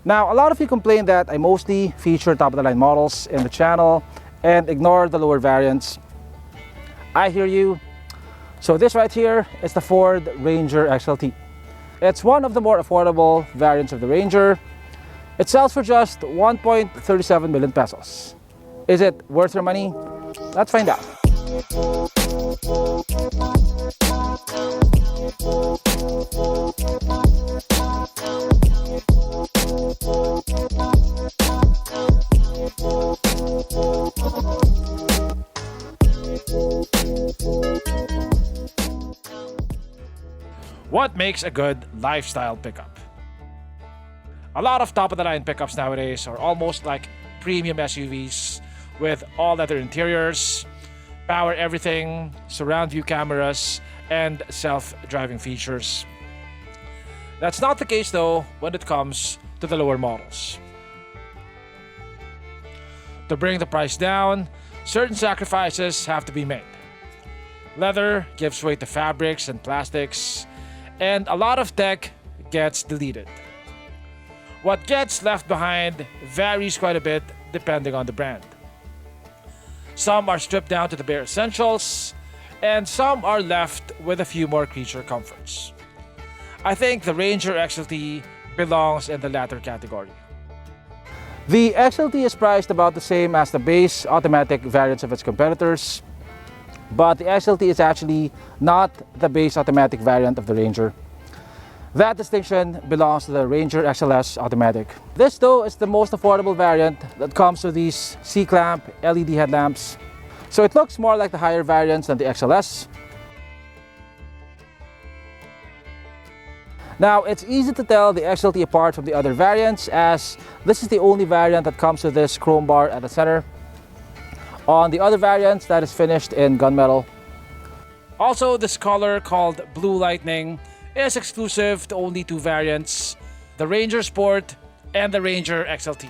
Now, a lot of you complain that I mostly feature top-of-the-line models in the channel and ignore the lower variants. I hear you. So this right here is the Ford Ranger XLT. It's one of the more affordable variants of the Ranger. It sells for just 1.37 million pesos. Is it worth your money? Let's find out. What makes a good lifestyle pickup? A lot of top-of-the-line pickups nowadays are almost like premium SUVs with all-leather interiors, power everything, surround view cameras, and self-driving features. That's not the case though when it comes to the lower models. To bring the price down, certain sacrifices have to be made. Leather gives way to fabrics and plastics, and a lot of tech gets deleted. What gets left behind varies quite a bit depending on the brand. Some are stripped down to the bare essentials, and some are left with a few more creature comforts. I think the Ranger XLT belongs in the latter category. The XLT is priced about the same as the base automatic variants of its competitors, but the XLT is actually not the base automatic variant of the Ranger. That distinction belongs to the Ranger XLS automatic. This though is the most affordable variant that comes with these C-clamp LED headlamps. So it looks more like the higher variants than the XLS. Now it's easy to tell the XLT apart from the other variants, as this is the only variant that comes with this chrome bar at the center. On the other variants, that is finished in gunmetal. Also, this color called Blue Lightning is exclusive to only two variants, the Ranger Sport and the Ranger XLT.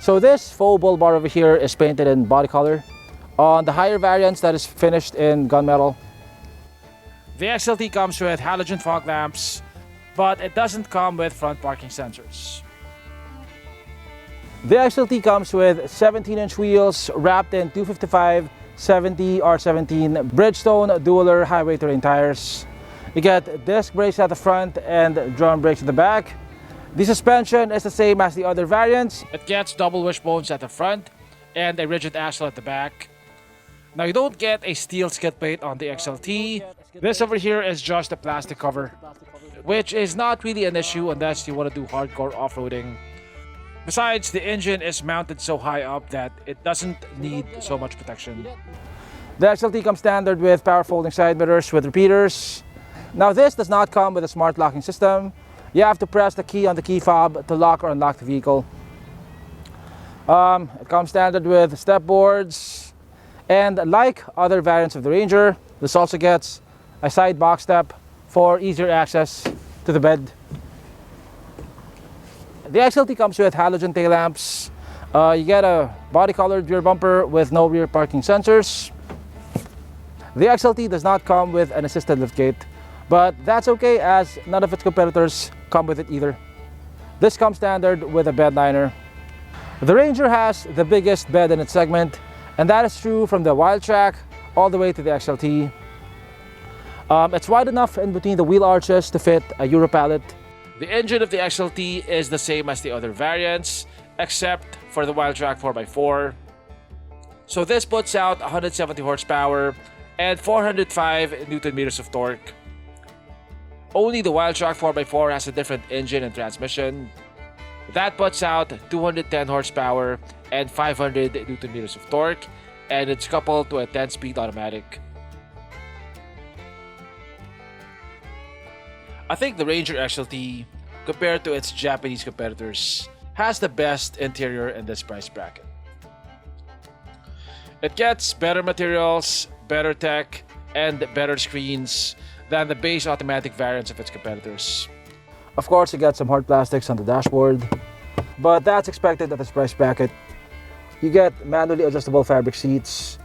So this faux bull bar over here is painted in body color. On the higher variants, that is finished in gunmetal. The XLT comes with halogen fog lamps, but it doesn't come with front parking sensors. The XLT comes with 17-inch wheels wrapped in 255/70 R17 Bridgestone dualer highway terrain tires. You get disc brakes at the front and drum brakes at the back. The suspension is the same as the other variants. It gets double wishbones at the front and a rigid axle at the back. Now you don't get a steel skid plate on the XLT. This over here is just a plastic cover, which is not really an issue unless you want to do hardcore off-roading. Besides, the engine is mounted so high up that it doesn't need so much protection. The XLT comes standard with power folding side mirrors with repeaters. Now this does not come with a smart locking system. You have to press the key on the key fob to lock or unlock the vehicle. It comes standard with step boards, and like other variants of the Ranger, this also gets a side box step for easier access to the bed. The XLT comes with halogen tail lamps. You get a body-colored rear bumper with no rear parking sensors. The XLT does not come with an assisted liftgate, but that's okay as none of its competitors come with it either. This comes standard with a bed liner. The Ranger has the biggest bed in its segment, and that is true from the Wildtrak all the way to the XLT. It's wide enough in between the wheel arches to fit a Euro pallet. The engine of the XLT is the same as the other variants, except for the Wildtrak 4x4. So this puts out 170 horsepower and 405 Newton meters of torque. Only the Wildtrak 4x4 has a different engine and transmission. That puts out 210 horsepower and 500 Newton meters of torque, and it's coupled to a 10-speed automatic. I think the Ranger XLT, compared to its Japanese competitors, has the best interior in this price bracket. It gets better materials, better tech, and better screens than the base automatic variants of its competitors. Of course, you get some hard plastics on the dashboard, but that's expected at this price bracket. You get manually adjustable fabric seats,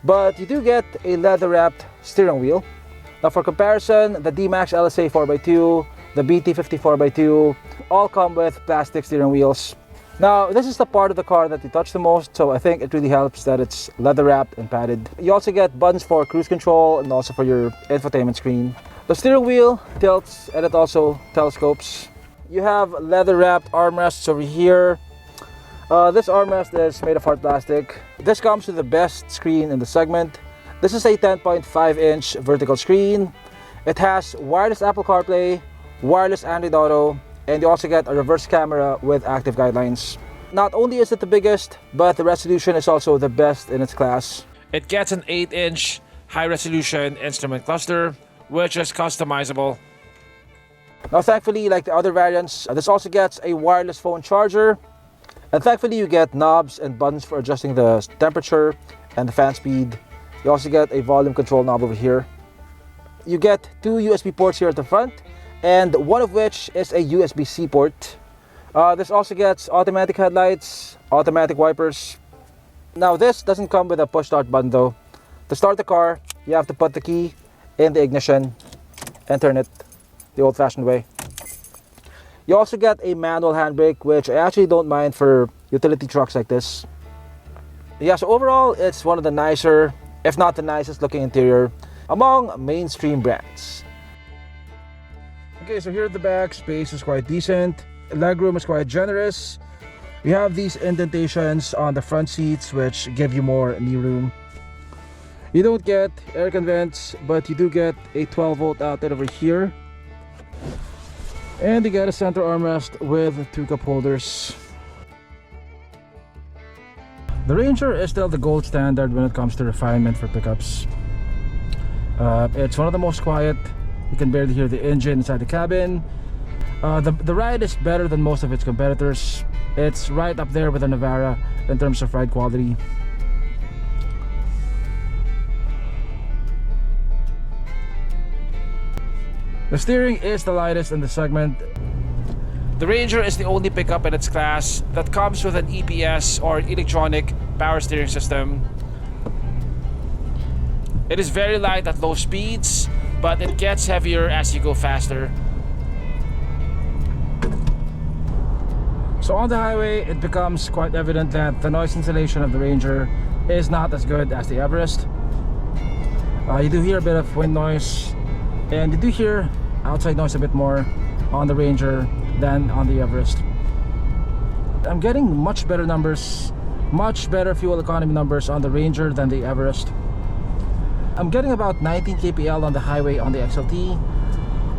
but you do get a leather-wrapped steering wheel. Now for comparison, the Dmax LS-A 4x2 the BT-50 4x2, all come with plastic steering wheels. Now, this is the part of the car that you touch the most, so I think it really helps that it's leather wrapped and padded. You also get buttons for cruise control and also for your infotainment screen. The steering wheel tilts and it also telescopes. You have leather wrapped armrests over here. This armrest is made of hard plastic. This comes with the best screen in the segment. This is a 10.5-inch vertical screen. It has wireless Apple CarPlay, wireless Android Auto, and you also get a reverse camera with active guidelines. Not only is it the biggest, but the resolution is also the best in its class. It gets an 8-inch high-resolution instrument cluster, which is customizable. Now thankfully, like the other variants, this also gets a wireless phone charger. And thankfully you get knobs and buttons for adjusting the temperature and the fan speed. You also get a volume control knob over here. You get 2 USB ports here at the front, and one of which is a USB-C port. This also gets automatic headlights, automatic wipers. Now this doesn't come with a push start button though. To start the car, you have to put the key in the ignition and turn it the old-fashioned way. You also get a manual handbrake, which I actually don't mind for utility trucks like this. Yeah, so overall, it's one of the nicer, if not the nicest looking interior among mainstream brands. Okay, so here at the back, space is quite decent. Legroom is quite generous. We have these indentations on the front seats, which give you more knee room. You don't get air vents, but you do get a 12-volt outlet over here. And you get a center armrest with 2 cup holders. The Ranger is still the gold standard when it comes to refinement for pickups. It's one of the most quiet. You can barely hear the engine inside the cabin. The ride is better than most of its competitors. It's right up there with the Navara in terms of ride quality. The steering is the lightest in the segment. The Ranger is the only pickup in its class that comes with an EPS or electronic power steering system. It is very light at low speeds, but it gets heavier as you go faster. So on the highway, it becomes quite evident that the noise insulation of the Ranger is not as good as the Everest. You do hear a bit of wind noise, and you do hear outside noise a bit more on the Ranger than on the Everest. I'm getting much better numbers, much better fuel economy numbers on the Ranger than the Everest. I'm getting about 19 kpl on the highway on the XLT.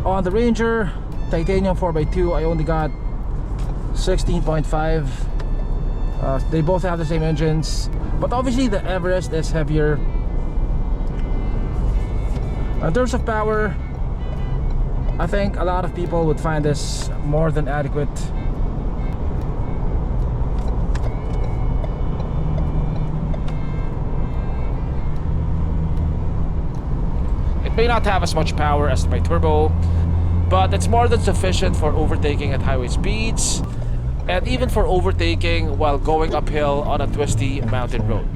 On the Ranger titanium 4x2, I only got 16.5. They both have the same engines, but obviously the Everest is heavier. In terms of power, I think a lot of people would find this more than adequate. It may not have as much power as my turbo, but it's more than sufficient for overtaking at highway speeds, and even for overtaking while going uphill on a twisty mountain road.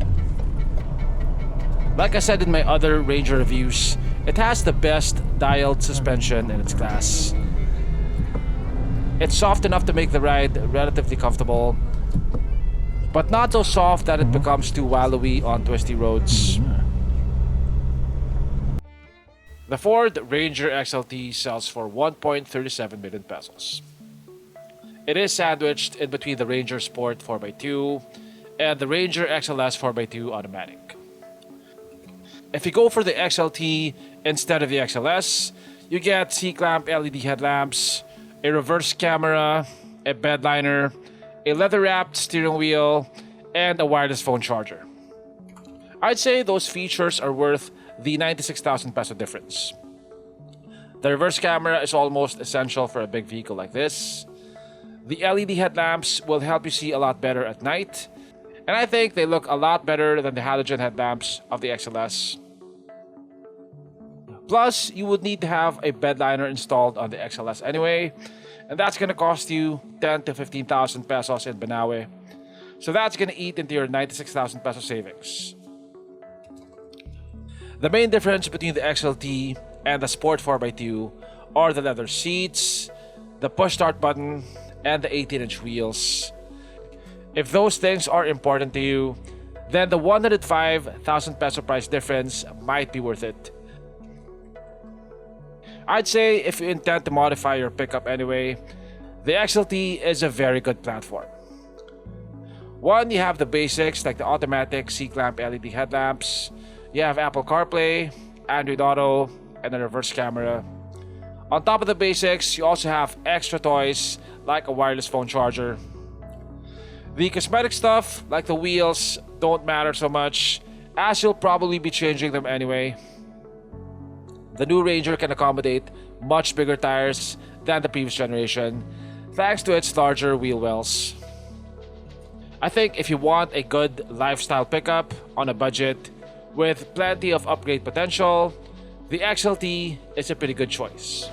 Like I said in my other Ranger reviews, it has the best dialed suspension in its class. It's soft enough to make the ride relatively comfortable, but not so soft that it becomes too wallowy on twisty roads. The Ford Ranger XLT sells for 1.37 million pesos. It is sandwiched in between the Ranger Sport 4x2 and the Ranger XLS 4x2 automatic. If you go for the XLT instead of the XLS, you get C-clamp LED headlamps, a reverse camera, a bed liner, a leather-wrapped steering wheel, and a wireless phone charger. I'd say those features are worth the 96,000 peso difference. The reverse camera is almost essential for a big vehicle like this. The LED headlamps will help you see a lot better at night, and I think they look a lot better than the halogen headlamps of the XLS. Plus, you would need to have a bed liner installed on the XLS anyway, and that's going to cost you 10 to 15,000 pesos in Banawe. So that's going to eat into your 96,000 peso savings. The main difference between the XLT and the Sport 4x2 are the leather seats, the push start button, and the 18-inch wheels. If those things are important to you, then the 105,000 peso price difference might be worth it. I'd say if you intend to modify your pickup anyway, the XLT is a very good platform. One, you have the basics like the automatic C-clamp LED headlamps, you have Apple CarPlay, Android Auto, and a reverse camera. On top of the basics, you also have extra toys like a wireless phone charger. The cosmetic stuff, like the wheels, don't matter so much, as you'll probably be changing them anyway. The new Ranger can accommodate much bigger tires than the previous generation, thanks to its larger wheel wells. I think if you want a good lifestyle pickup on a budget with plenty of upgrade potential, the XLT is a pretty good choice.